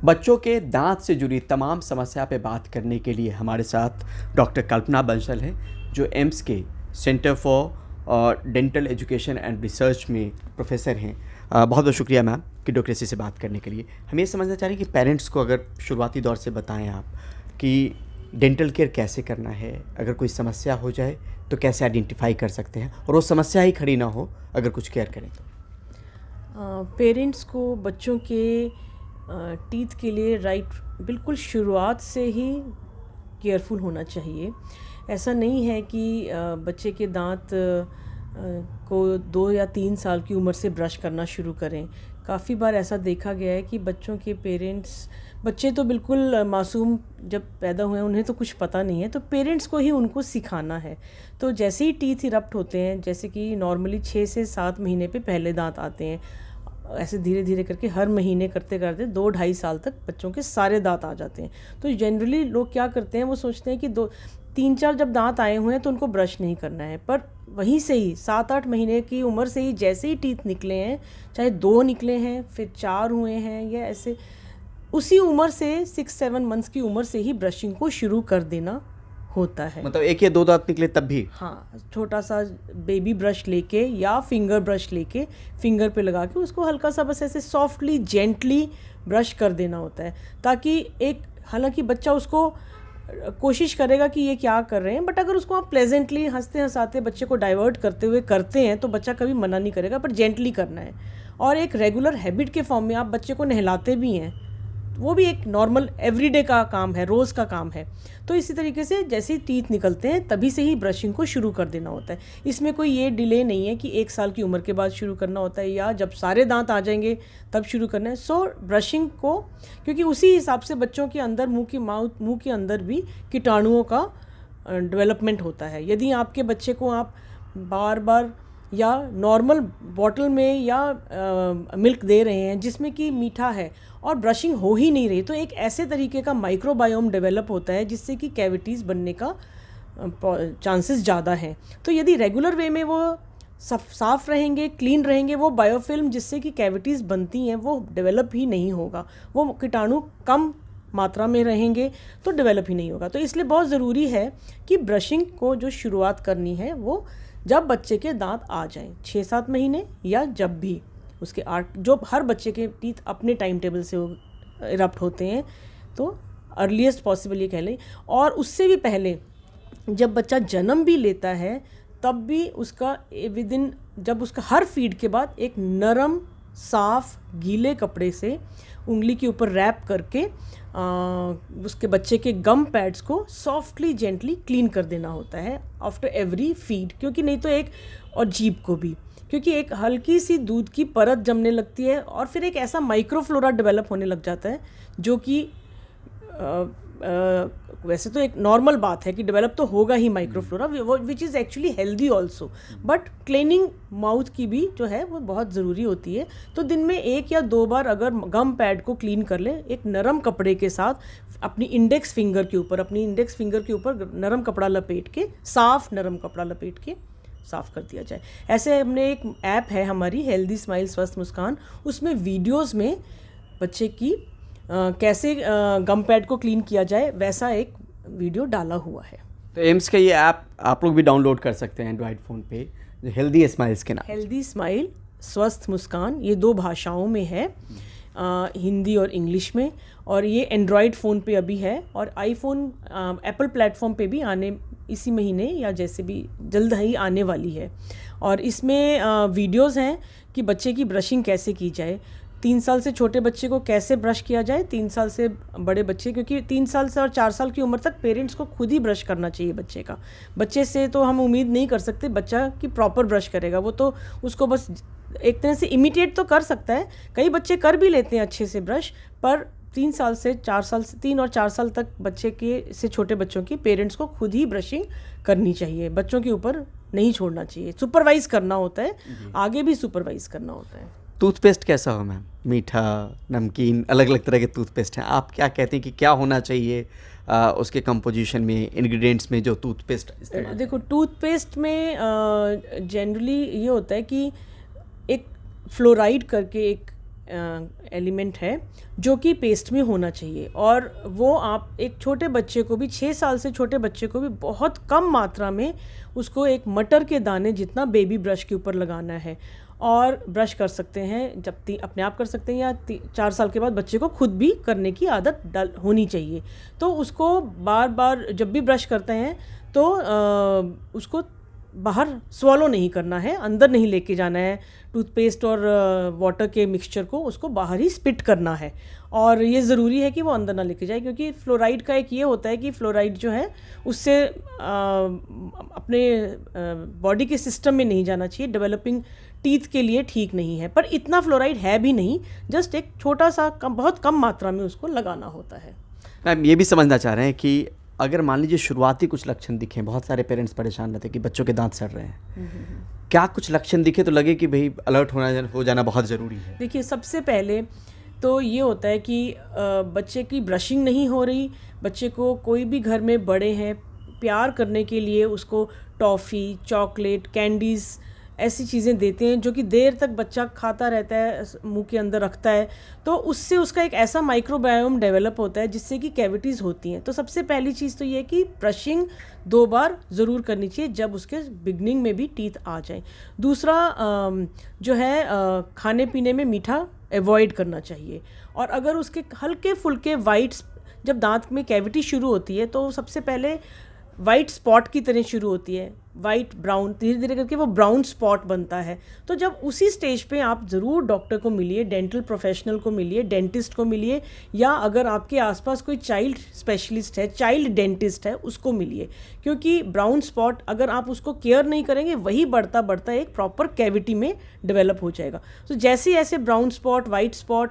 बच्चों के दांत से जुड़ी तमाम समस्या पे बात करने के लिए हमारे साथ डॉक्टर कल्पना बंसल हैं, जो एम्स के centre for dental education and research में प्रोफेसर हैं। बहुत बहुत शुक्रिया मैम कि डॉक्टर से बात करने के लिए। हम ये समझना चाह रहे हैं कि पेरेंट्स को अगर शुरुआती दौर से बताएं आप कि डेंटल केयर कैसे करना है, अगर कोई समस्या हो जाए तो कैसे आइडेंटिफाई कर सकते हैं और वो समस्या ही खड़ी ना हो अगर कुछ केयर करें तो। पेरेंट्स को बच्चों के टीथ के लिए बिल्कुल शुरुआत से ही केयरफुल होना चाहिए। ऐसा नहीं है कि बच्चे के दांत को 2 या 3 साल की उम्र से ब्रश करना शुरू करें। काफ़ी बार ऐसा देखा गया है कि बच्चों के पेरेंट्स, बच्चे तो बिल्कुल मासूम जब पैदा हुए हैं, उन्हें तो कुछ पता नहीं है, तो पेरेंट्स को ही उनको सिखाना है। तो जैसे ही टीथ इरप्ट होते हैं, जैसे कि नॉर्मली 6 से 7 महीने पे पहले दांत आते हैं, ऐसे धीरे धीरे करके हर महीने करते करते 2-2.5 साल तक बच्चों के सारे दांत आ जाते हैं। तो जनरली लोग क्या करते हैं, वो सोचते हैं कि 2-3-4 जब दांत आए हुए हैं तो उनको ब्रश नहीं करना है, पर वहीं से ही 7-8 महीने की उम्र से ही जैसे ही टीथ निकले हैं, चाहे 2 निकले हैं फिर 4 हुए हैं या ऐसे, उसी उम्र से 6-7 मंथ्स की उम्र से ही ब्रशिंग को शुरू कर देना होता है। मतलब 1 या 2 दांत निकले तब भी? हाँ, छोटा सा बेबी ब्रश लेके या फिंगर ब्रश लेके फिंगर पे लगा के उसको हल्का सा बस ऐसे सॉफ्टली जेंटली ब्रश कर देना होता है, ताकि एक, हालांकि बच्चा उसको कोशिश करेगा कि ये क्या कर रहे हैं, बट अगर उसको आप प्लेजेंटली हंसते हंसाते बच्चे को डाइवर्ट करते हुए करते हैं तो बच्चा कभी मना नहीं करेगा, पर जेंटली करना है। और एक रेगुलर हैबिट के फॉर्म में आप बच्चे को नहलाते भी हैं, वो भी एक नॉर्मल एवरीडे का काम है, रोज़ का काम है। तो इसी तरीके से जैसे ही टीथ निकलते हैं तभी से ही ब्रशिंग को शुरू कर देना होता है। इसमें कोई ये डिले नहीं है कि 1 साल की उम्र के बाद शुरू करना होता है या जब सारे दांत आ जाएंगे तब शुरू करना है। सो ब्रशिंग को, क्योंकि उसी हिसाब से बच्चों के अंदर मुंह के अंदर भी कीटाणुओं का डेवलपमेंट होता है। यदि आपके बच्चे को आप बार बार या नॉर्मल बॉटल में या मिल्क दे रहे हैं जिसमें कि मीठा है और ब्रशिंग हो ही नहीं रही, तो एक ऐसे तरीके का माइक्रोबायोम डेवलप होता है जिससे कि कैविटीज़ बनने का चांसेस ज़्यादा हैं। तो यदि रेगुलर वे में वो साफ़ रहेंगे, क्लीन रहेंगे, वो बायोफिल्म जिससे कि कैविटीज़ बनती हैं वो डेवलप ही नहीं होगा, वो कीटाणु कम मात्रा में रहेंगे तो डेवलप ही नहीं होगा। तो इसलिए बहुत ज़रूरी है कि ब्रशिंग को जो शुरुआत करनी है वो जब बच्चे के दांत आ जाएं, 6-7 महीने या जब भी उसके 8, जो हर बच्चे के टीथ अपने टाइम टेबल से इरप्ट होते हैं, तो अर्लीस्ट पॉसिबल ये कह लें। और उससे भी पहले जब बच्चा जन्म भी लेता है तब भी उसका विदिन, जब उसका हर फीड के बाद एक नरम साफ गीले कपड़े से उंगली के ऊपर रैप करके उसके बच्चे के गम पैड्स को सॉफ्टली जेंटली क्लीन कर देना होता है आफ्टर एवरी फीड। क्योंकि नहीं तो एक, और जीभ को भी, क्योंकि एक हल्की सी दूध की परत जमने लगती है और फिर एक ऐसा माइक्रोफ्लोरा डेवलप होने लग जाता है जो कि वैसे तो एक नॉर्मल बात है कि डेवलप तो होगा ही microflora, which is actually healthy also, but cleaning mouth की भी जो है वो बहुत ज़रूरी होती है। तो दिन में 1 या 2 बार अगर गम पैड को क्लीन कर लें एक नरम कपड़े के साथ, अपनी इंडेक्स फिंगर के ऊपर नरम कपड़ा लपेट के, साफ नरम कपड़ा लपेट के साफ़ कर दिया जाए। ऐसे हमने एक ऐप है हमारी, हेल्दी स्माइल स्वस्थ मुस्कान, उसमें वीडियोज़ में बच्चे की कैसे गम पैड को क्लीन किया जाए वैसा एक वीडियो डाला हुआ है। तो एम्स का ये ऐप आप लोग भी डाउनलोड कर सकते हैं एंड्रॉयड फ़ोन पे, जो हेल्दी स्माइल्स के नाम, हेल्दी स्माइल स्वस्थ मुस्कान, ये 2 भाषाओं में है, हिंदी और इंग्लिश में, और ये एंड्रॉयड फ़ोन पे अभी है और आईफोन एप्पल प्लेटफॉर्म पे भी आने इसी महीने या जैसे भी जल्द ही आने वाली है। और इसमें वीडियोज़ हैं कि बच्चे की ब्रशिंग कैसे की जाए, 3 साल से छोटे बच्चे को कैसे ब्रश किया जाए, 3 साल से बड़े बच्चे, क्योंकि 3 साल से और 4 साल की उम्र तक पेरेंट्स को खुद ही ब्रश करना चाहिए बच्चे का। बच्चे से तो हम उम्मीद नहीं कर सकते बच्चा कि प्रॉपर ब्रश करेगा, वो तो उसको बस एक तरह से इमिटेट तो कर सकता है, कई बच्चे कर भी लेते हैं अच्छे से ब्रश, पर 3 साल से 4 साल से 3 और 4 साल तक बच्चे के से छोटे बच्चों की पेरेंट्स को खुद ही ब्रशिंग करनी चाहिए, बच्चों के ऊपर नहीं छोड़ना चाहिए, सुपरवाइज करना होता है, आगे भी सुपरवाइज करना होता है। टूथपेस्ट कैसा हो मैम? मीठा, नमकीन, अलग अलग तरह के टूथपेस्ट हैं, आप क्या कहते हैं कि क्या होना चाहिए उसके कंपोजिशन में, इंग्रेडिएंट्स में जो टूथपेस्ट इस्तेमाल? देखो, टूथपेस्ट में जनरली ये होता है कि एक फ्लोराइड करके एक एलिमेंट है जो कि पेस्ट में होना चाहिए, और वो आप एक छोटे बच्चे को भी, 6 साल से छोटे बच्चे को भी बहुत कम मात्रा में उसको एक मटर के दाने जितना बेबी ब्रश के ऊपर लगाना है, और ब्रश कर सकते हैं जब अपने आप कर सकते हैं, या 4 साल के बाद बच्चे को खुद भी करने की आदत होनी चाहिए। तो उसको बार बार जब भी ब्रश करते हैं तो उसको बाहर स्वॉलो नहीं करना है, अंदर नहीं लेके जाना है टूथपेस्ट और वाटर के मिक्सचर को, उसको बाहर ही स्पिट करना है। और ये ज़रूरी है कि वो अंदर ना लेके जाए, क्योंकि फ्लोराइड का एक ये होता है कि फ्लोराइड जो है उससे अपने बॉडी के सिस्टम में नहीं जाना चाहिए, डेवलपिंग टीथ के लिए ठीक नहीं है। पर इतना फ्लोराइड है भी नहीं, जस्ट एक छोटा सा बहुत कम मात्रा में उसको लगाना होता है। मैम ये भी समझना चाह रहे हैं कि अगर मान लीजिए शुरुआती कुछ लक्षण दिखें, बहुत सारे पेरेंट्स परेशान रहते हैं कि बच्चों के दांत सड़ रहे हैं, क्या कुछ लक्षण दिखे तो लगे कि भाई अलर्ट हो जाना बहुत ज़रूरी है? देखिए, सबसे पहले तो ये होता है कि बच्चे की ब्रशिंग नहीं हो रही, बच्चे को कोई भी घर में बड़े हैं प्यार करने के लिए उसको टॉफ़ी, चॉकलेट, कैंडीज़ ऐसी चीज़ें देते हैं जो कि देर तक बच्चा खाता रहता है, मुंह के अंदर रखता है, तो उससे उसका एक ऐसा माइक्रोबायोम डेवलप होता है जिससे कि कैविटीज़ होती हैं। तो सबसे पहली चीज़ तो ये है कि ब्रशिंग 2 बार ज़रूर करनी चाहिए जब उसके बिगनिंग में भी टीथ आ जाए। दूसरा जो है खाने पीने में मीठा अवॉइड करना चाहिए, और अगर उसके हल्के फुल्के वाइट्स, जब दांत में कैविटी शुरू होती है तो सबसे पहले वाइट स्पॉट की तरह शुरू होती है, वाइट ब्राउन, धीरे धीरे करके वो ब्राउन स्पॉट बनता है। तो जब उसी स्टेज पे आप ज़रूर डॉक्टर को मिलिए, डेंटल प्रोफेशनल को मिलिए, डेंटिस्ट को मिलिए, या अगर आपके आसपास कोई चाइल्ड स्पेशलिस्ट है, चाइल्ड डेंटिस्ट है, उसको मिलिए, क्योंकि ब्राउन स्पॉट अगर आप उसको केयर नहीं करेंगे वही बढ़ता बढ़ता एक प्रॉपर कैविटी में डेवलप हो जाएगा। तो जैसे ऐसे ब्राउन स्पॉट, वाइट स्पॉट,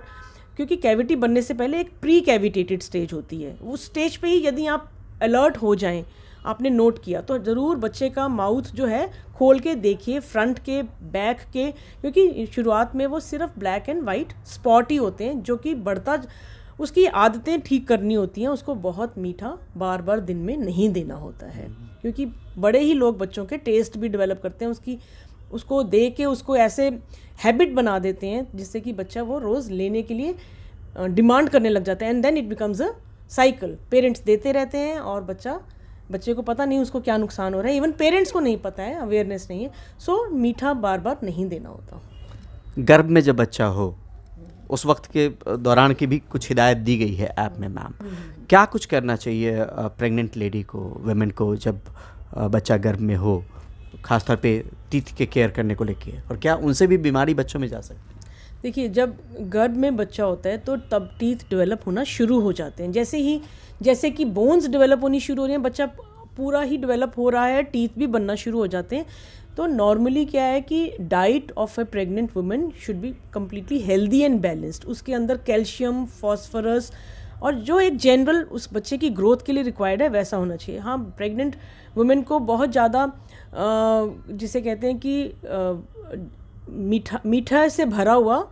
क्योंकि कैविटी बनने से पहले एक प्री कैविटेटेड स्टेज होती है, उस स्टेज पे ही यदि आप अलर्ट हो जाएं, आपने नोट किया, तो ज़रूर बच्चे का माउथ जो है खोल के देखिए, फ्रंट के, बैक के, क्योंकि शुरुआत में वो सिर्फ ब्लैक एंड वाइट स्पॉट ही होते हैं जो कि बढ़ता, उसकी आदतें ठीक करनी होती हैं, उसको बहुत मीठा बार बार दिन में नहीं देना होता है, क्योंकि बड़े ही लोग बच्चों के टेस्ट भी डेवलप करते हैं, उसको दे के उसको ऐसे हैबिट बना देते हैं जिससे कि बच्चा वो रोज़ लेने के लिए डिमांड करने लग जाता है, and then it becomes a cycle. Parents देते रहते हैं और बच्चे को पता नहीं उसको क्या नुकसान हो रहा है, इवन पेरेंट्स को नहीं पता है, अवेयरनेस नहीं है। सो मीठा बार बार नहीं देना होता। गर्भ में जब बच्चा हो उस वक्त के दौरान की भी कुछ हिदायत दी गई है ऐप में मैम, क्या कुछ करना चाहिए प्रेग्नेंट लेडी को, वुमेन को, जब बच्चा गर्भ में हो, खासतौर पे टीथ के केयर करने को लेके, और क्या उनसे भी बीमारी बच्चों में जा सकती है? देखिए, जब गर्भ में बच्चा होता है तो तब टीथ डेवलप होना शुरू हो जाते हैं, जैसे कि बोन्स डेवलप होनी शुरू हो रही हैं, बच्चा पूरा ही डेवलप हो रहा है, टीथ भी बनना शुरू हो जाते हैं। तो नॉर्मली क्या है कि diet of A pregnant women should be completely healthy and balanced, उसके अंदर कैल्शियम, फॉस्फोरस और जो एक जनरल उस बच्चे की ग्रोथ के लिए रिक्वायर्ड है वैसा होना चाहिए। हाँ, प्रेग्नेंट वुमेन को बहुत ज़्यादा जिसे कहते हैं कि मीठा से भरा हुआ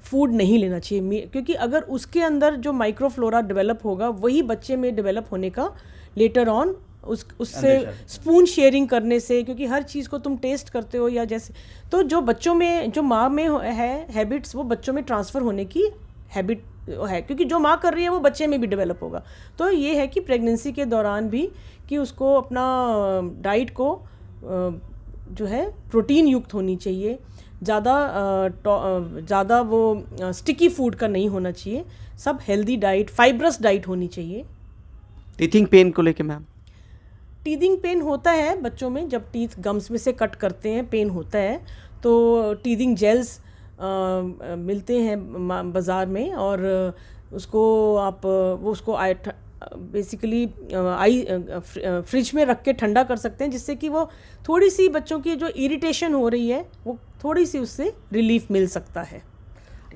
फूड नहीं लेना चाहिए, क्योंकि अगर उसके अंदर जो माइक्रोफ्लोरा डेवलप होगा वही बच्चे में डेवलप होने का लेटर ऑन उससे स्पून शेयरिंग करने से, क्योंकि हर चीज़ को तुम टेस्ट करते हो या जैसे, तो जो बच्चों में, जो माँ में है हैबिट्स, वो बच्चों में ट्रांसफ़र होने की हैबिट है, क्योंकि जो माँ कर रही है वो बच्चे में भी डेवलप होगा। तो ये है कि प्रेगनेंसी के दौरान भी कि उसको अपना डाइट को जो है प्रोटीन युक्त होनी चाहिए, ज़्यादा वो स्टिकी फूड का नहीं होना चाहिए, सब हेल्दी डाइट, फाइब्रस डाइट होनी चाहिए। टीथिंग पेन को लेके मैम? टीथिंग पेन होता है बच्चों में, जब टीथ गम्स में से कट करते हैं पेन होता है, तो टीथिंग जेल्स मिलते हैं बाज़ार में, और उसको बेसिकली फ्रिज में रख के ठंडा कर सकते हैं, जिससे कि वो थोड़ी सी बच्चों की जो इरिटेशन हो रही है वो थोड़ी सी उससे रिलीफ मिल सकता है।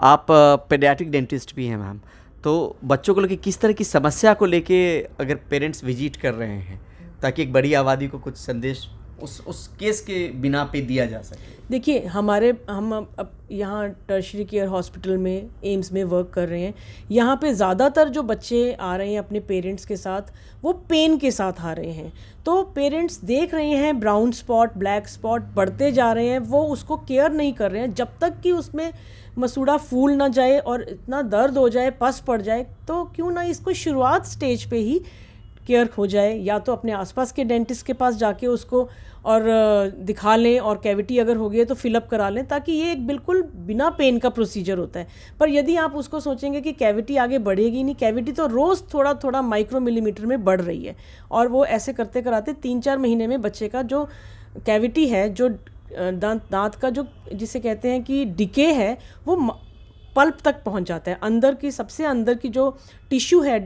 आप पेडियाट्रिक डेंटिस्ट भी हैं मैम, तो बच्चों को लेके किस तरह की समस्या को लेके अगर पेरेंट्स विजिट कर रहे हैं, ताकि एक बड़ी आबादी को कुछ संदेश उस केस के बिना पे दिया जा सके? देखिए हम अब यहाँ टर्शरी केयर हॉस्पिटल में एम्स में वर्क कर रहे हैं। यहाँ पे ज़्यादातर जो बच्चे आ रहे हैं अपने पेरेंट्स के साथ, वो पेन के साथ आ रहे हैं। तो पेरेंट्स देख रहे हैं ब्राउन स्पॉट, ब्लैक स्पॉट बढ़ते जा रहे हैं, वो उसको केयर नहीं कर रहे हैं। जब तक कि उसमें मसूड़ा फूल ना जाए और इतना दर्द हो जाए, पस पड़ जाए, तो क्यों ना इसको शुरुआत स्टेज पे ही केयर हो जाए। या तो अपने आसपास के डेंटिस्ट के पास जाके उसको और दिखा लें, और कैविटी अगर हो गई है तो फिलअप करा लें, ताकि ये एक बिल्कुल बिना पेन का प्रोसीजर होता है। पर यदि आप उसको सोचेंगे कि कैविटी आगे बढ़ेगी नहीं, कैविटी तो रोज़ थोड़ा थोड़ा माइक्रो मिलीमीटर में बढ़ रही है, और वो ऐसे करते कराते 3-4 महीने में बच्चे का जो कैविटी है, जो दांत का जो जिसे कहते हैं कि डिके है, वो पल्प तक पहुंच जाता है। अंदर की सबसे अंदर की जो टिश्यू है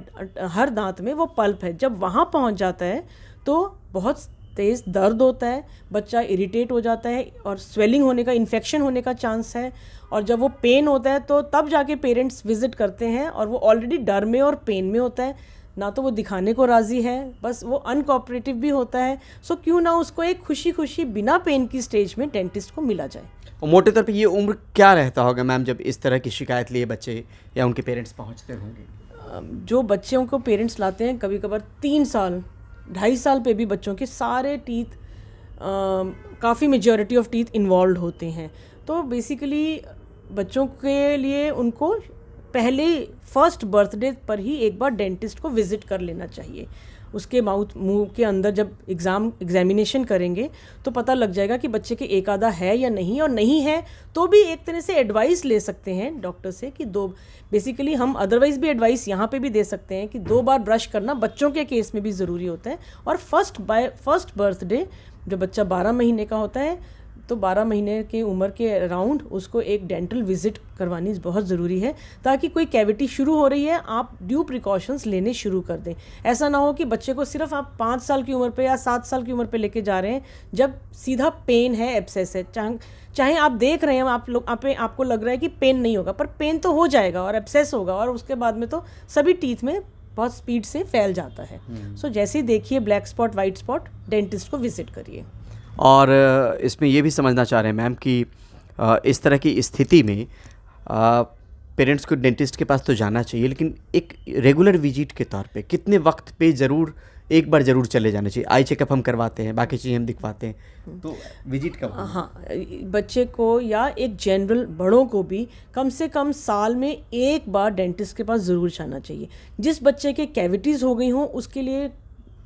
हर दांत में, वो पल्प है। जब वहाँ पहुंच जाता है तो बहुत तेज़ दर्द होता है, बच्चा इरिटेट हो जाता है, और स्वेलिंग होने का, इन्फेक्शन होने का चांस है। और जब वो पेन होता है तो तब जाके पेरेंट्स विजिट करते हैं, और वो ऑलरेडी डर में और पेन में होता है, ना तो वो दिखाने को राज़ी है, बस वो अनकोऑपरेटिव भी होता है। सो क्यों ना उसको एक खुशी खुशी बिना पेन की स्टेज में डेंटिस्ट को मिला जाए। और मोटे तौर पे ये उम्र क्या रहता होगा मैम, जब इस तरह की शिकायत लिए बच्चे या उनके पेरेंट्स पहुंचते होंगे? जो बच्चों को पेरेंट्स लाते हैं, कभी कभार 3 साल 2.5 साल पे भी बच्चों के सारे टीथ, काफ़ी मेजॉरिटी ऑफ टीथ इन्वॉल्व होते हैं। तो बेसिकली बच्चों के लिए उनको पहले फर्स्ट बर्थडे पर ही एक बार डेंटिस्ट को विज़िट कर लेना चाहिए। उसके मुंह के अंदर जब एग्जामिनेशन करेंगे तो पता लग जाएगा कि बच्चे के एक आधा है या नहीं, और नहीं है तो भी एक तरह से एडवाइस ले सकते हैं डॉक्टर से कि बेसिकली हम अदरवाइज़ भी एडवाइस यहाँ पे भी दे सकते हैं कि 2 बार ब्रश करना बच्चों के केस में भी ज़रूरी होता है। और फर्स्ट बर्थडे जब बच्चा 12 महीने का होता है, तो 12 महीने की उम्र के अराउंड उसको एक डेंटल विजिट करवानी बहुत ज़रूरी है, ताकि कोई कैविटी शुरू हो रही है आप ड्यू प्रिकॉशंस लेने शुरू कर दें। ऐसा ना हो कि बच्चे को सिर्फ आप 5 साल की उम्र पे या 7 साल की उम्र पे लेके जा रहे हैं, जब सीधा पेन है, एब्सेस है। चाहे आप देख रहे हैं, आपको लग रहा है कि पेन नहीं होगा, पर पेन तो हो जाएगा और एब्सेस होगा, और उसके बाद में तो सभी टीथ में बहुत स्पीड से फैल जाता है। सो जैसे ही देखिए black spot, white spot, dentist को विजिट करिए। और इसमें ये भी समझना चाह रहे हैं मैम कि इस तरह की स्थिति में पेरेंट्स को डेंटिस्ट के पास तो जाना चाहिए, लेकिन एक रेगुलर विजिट के तौर पे कितने वक्त पे ज़रूर एक बार ज़रूर चले जाना चाहिए? आई चेकअप हम करवाते हैं, बाकी चीज़ें हम दिखवाते हैं, तो विजिट कब? हाँ, बच्चे को या एक जनरल बड़ों को भी कम से कम साल में एक बार डेंटिस्ट के पास ज़रूर जाना चाहिए। जिस बच्चे के कैविटीज़ हो गई हों उसके लिए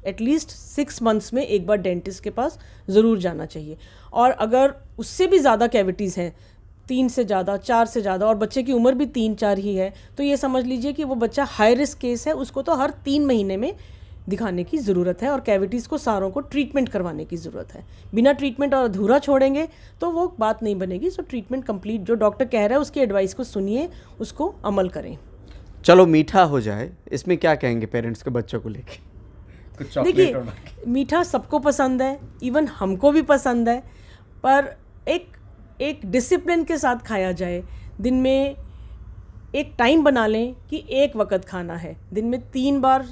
एटलीस्ट 6 मंथ्स में एक बार डेंटिस्ट के पास ज़रूर जाना चाहिए। और अगर उससे भी ज़्यादा कैविटीज़ हैं, 3 से ज़्यादा, 4 से ज़्यादा, और बच्चे की उम्र भी 3-4 ही है, तो ये समझ लीजिए कि वो बच्चा हाई रिस्क केस है, उसको तो हर 3 महीने में दिखाने की ज़रूरत है, और कैविटीज़ को सारों को ट्रीटमेंट करवाने की ज़रूरत है। बिना ट्रीटमेंट और अधूरा छोड़ेंगे तो वो बात नहीं बनेगी। सो ट्रीटमेंट कंप्लीट, जो डॉक्टर कह रहा है उसकी एडवाइस को सुनिए, उसको अमल करें। चलो मीठा हो जाए, इसमें क्या कहेंगे पेरेंट्स को बच्चों को लेके? देखिए, मीठा सबको पसंद है, इवन हमको भी पसंद है, पर एक डिसिप्लिन के साथ खाया जाए। दिन में एक टाइम बना लें कि एक वक्त खाना है। दिन में 3 बार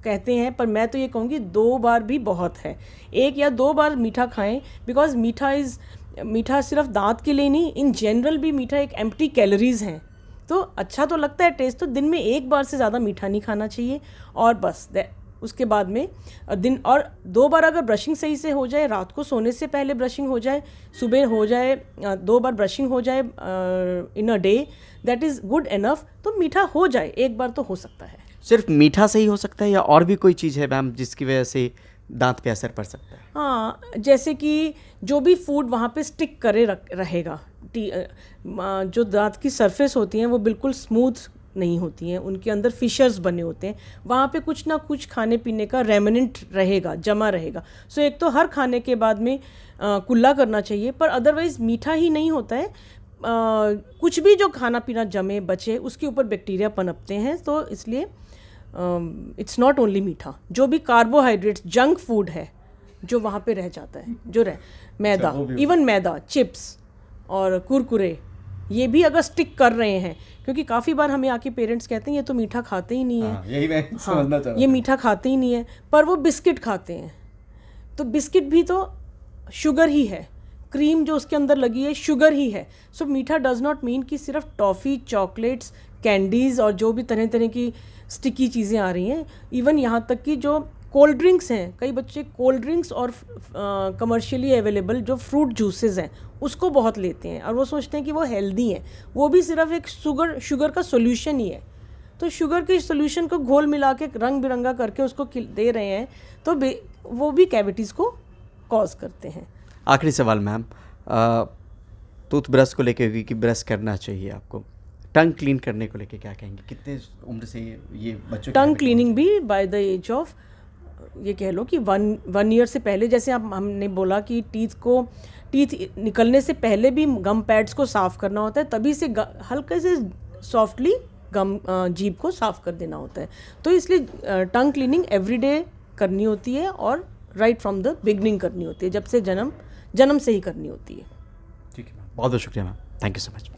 कहते हैं, पर मैं तो ये कहूँगी 2 बार भी बहुत है। 1 या 2 बार मीठा खाएं, बिकॉज मीठा सिर्फ दांत के लिए नहीं, इन जनरल भी मीठा एक एम्प्टी कैलोरीज़ हैं। तो अच्छा तो लगता है टेस्ट, तो दिन में 1 बार से ज़्यादा मीठा नहीं खाना चाहिए। और बस उसके बाद में दिन, और 2 बार अगर ब्रशिंग सही से हो जाए, रात को सोने से पहले ब्रशिंग हो जाए, सुबह हो जाए, 2 बार ब्रशिंग हो जाए in a day, that is good enough. तो मीठा हो जाए, 1 बार तो हो सकता है। सिर्फ मीठा से ही हो सकता है या और भी कोई चीज़ है मैम जिसकी वजह से दांत पे असर पड़ सकता है? हाँ, जैसे कि जो भी फूड वहाँ पे स्टिक करे रहेगा, जो दांत की सरफेस होती हैं वो बिल्कुल स्मूथ नहीं होती हैं, उनके अंदर फिशर्स बने होते हैं, वहाँ पे कुछ ना कुछ खाने पीने का रेमिनेंट रहेगा, जमा रहेगा। सो एक तो हर खाने के बाद में कुल्ला करना चाहिए, पर अदरवाइज़ मीठा ही नहीं होता है। कुछ भी जो खाना पीना जमे बचे उसके ऊपर बैक्टीरिया पनपते हैं, तो इसलिए इट्स नॉट ओनली मीठा, जो भी कार्बोहाइड्रेट्स, जंक फूड है जो वहाँ पे रह जाता है, जो मैदा, इवन मैदा, चिप्स और कुरकुरे, ये भी अगर स्टिक कर रहे हैं, क्योंकि काफ़ी बार हमें आके पेरेंट्स कहते हैं ये तो मीठा खाते ही नहीं है। यही मैं समझना चाह रहा हूं। ये मीठा खाते ही नहीं है, पर वो बिस्किट खाते हैं। तो बिस्किट भी तो शुगर ही है, क्रीम जो उसके अंदर लगी है शुगर ही है। सो मीठा डज नॉट मीन कि सिर्फ टॉफ़ी, चॉकलेट्स, कैंडीज़ और जो भी तरह तरह की स्टिकी चीज़ें आ रही हैं, इवन यहाँ तक कि जो कोल्ड ड्रिंक्स हैं, कई बच्चे कोल्ड ड्रिंक्स और कमर्शियली अवेलेबल जो फ्रूट जूसेस हैं उसको बहुत लेते हैं और वो सोचते हैं कि वो हेल्दी हैं, वो भी सिर्फ एक शुगर का सोल्यूशन ही है। तो शुगर के सोल्यूशन को घोल मिला के रंग बिरंगा करके उसको दे रहे हैं, तो वो भी कैविटीज़ को कॉज करते हैं। आखिरी सवाल मैम, टूथब्रश को लेकर कि ब्रश करना चाहिए आपको, टंग क्लीन करने को लेकर क्या कहेंगे, कितने उम्र से ये बच्चों की टंग क्लीनिंग भी बाय द एज ऑफ, ये कह लो कि वन ईयर से पहले, जैसे हमने बोला कि टीथ निकलने से पहले भी गम पैड्स को साफ़ करना होता है, तभी से हल्के से सॉफ्टली गम जीभ को साफ़ कर देना होता है। तो इसलिए टंग क्लीनिंग एवरीडे करनी होती है और राइट फ्रॉम द बिगनिंग करनी होती है, जब से जन्म से ही करनी होती है। ठीक है मैम, बहुत बहुत शुक्रिया ma'am, thank you so much.